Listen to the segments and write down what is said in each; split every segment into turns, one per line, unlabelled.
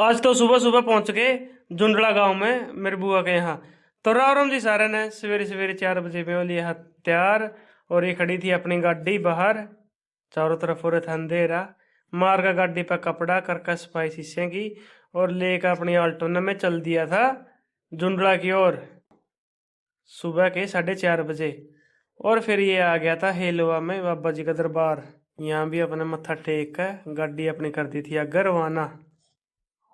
आज तो सुबह सुबह पहुंच गए जुंडला गांव में मेरे बुआ के यहाँ। तो राम राम जी सारे ने। सवेरे सवेरे 4 बजे में लिया हथियार और ये खड़ी थी अपनी गाड़ी बाहर। चारों तरफ हो रहा था अंधेरा। मार का गाड़ी पर कपड़ा करका सफाई शीशे की और लेकर अपनी आल्टो ने में चल दिया था जुंडला की ओर सुबह के 4:30 बजे। और फिर ये आ गया था हेलवा में बाबा जी का दरबार। यहाँ भी अपने मत्था टेक कर गाड़ी अपनी कर दी थी अगर रवाना।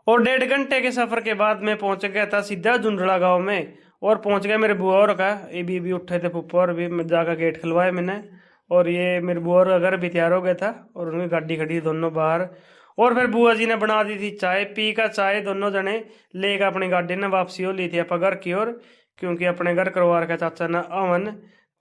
और 1.5 घंटे के सफर के बाद मैं पहुंच गया था सीधा जुंडला गांव में। और पहुंच गया मेरे बुआ और का। ये भी उठे थे फुप्पा और भी जाकर गेट खुलवाए मैंने। और ये मेरे बुआ और का घर भी तैयार हो गया था और उनकी गाड़ी खड़ी थी दोनों बाहर। और फिर बुआ जी ने बना दी थी चाय। पी का चाय दोनों जने लेकर अपनी गाड़ी ने वापसी हो ली थी आप घर की ओर। क्योंकि अपने घर करवा रखा चाचा ने अवन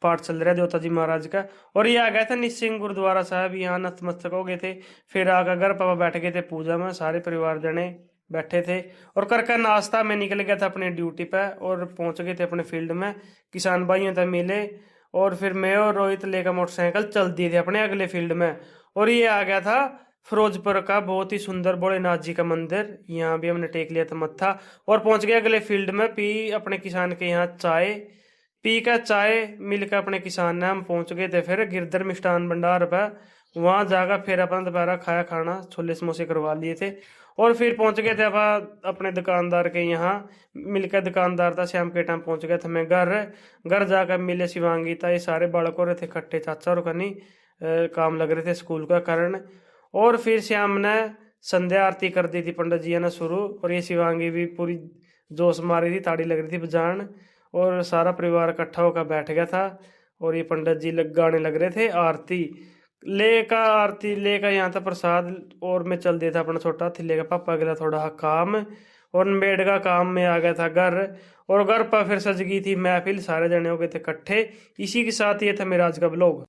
पाठ चल रहा देवता जी महाराज का। और ये आ गए थे निसिंग गुरुद्वारा साहब यहाँ नतमस्तक हो गए थे। फिर आकर घर पापा बैठ गए थे पूजा में सारे परिवार जने बैठे थे। और करके नाश्ता में निकल गया था अपनी ड्यूटी पे और पहुंच गए थे अपने फील्ड में। किसान भाइयों तक मिले और फिर मैं और रोहित लेकर मोटरसाइकिल चल दिए थे अपने अगले फील्ड में। और ये आ गया था फिरोजपुर का बहुत ही सुंदर भोलेनाथ जी का मंदिर। यहाँ भी हमने टेक लिया था मत्था और पहुंच गए अगले फील्ड में। पी अपने किसान के यहाँ चाय। पी का चाय मिलकर अपने किसान ने हम पहुंच गए थे फिर गिरधर मिष्ठान भंडार पर। वहां जाकर फिर अपना दोपहरा खाया खाना छोले समोसे करवा लिए थे। और फिर पहुंच गए थे अब अपने दुकानदार के यहाँ। मिलकर दुकानदार था शाम के टाइम पहुंच गया था मैं घर। घर जाकर मिले शिवांगी था ये सारे बालक हो रहे थे खट्टे चाचा और कनी काम लग रहे थे स्कूल का कारण। और फिर श्याम ने संध्या आरती कर दी थी पंडित जी ने शुरू। और ये शिवांगी भी पूरी जोश मारी थी ताड़ी लग रही थी बजान। और सारा परिवार इकट्ठा होकर बैठ गया था। और ये पंडित जी गाने लग रहे थे आरती लेकर यहाँ था प्रसाद। और मैं चल दिया था अपना छोटा हाथी लेकर पापा गया थोड़ा काम। और बेड का काम में आ गया था घर। और घर पर फिर सज गई थी महफिल सारे जने हो गए थे इकट्ठे। इसी के साथ ये था मेरा आज का ब्लॉग।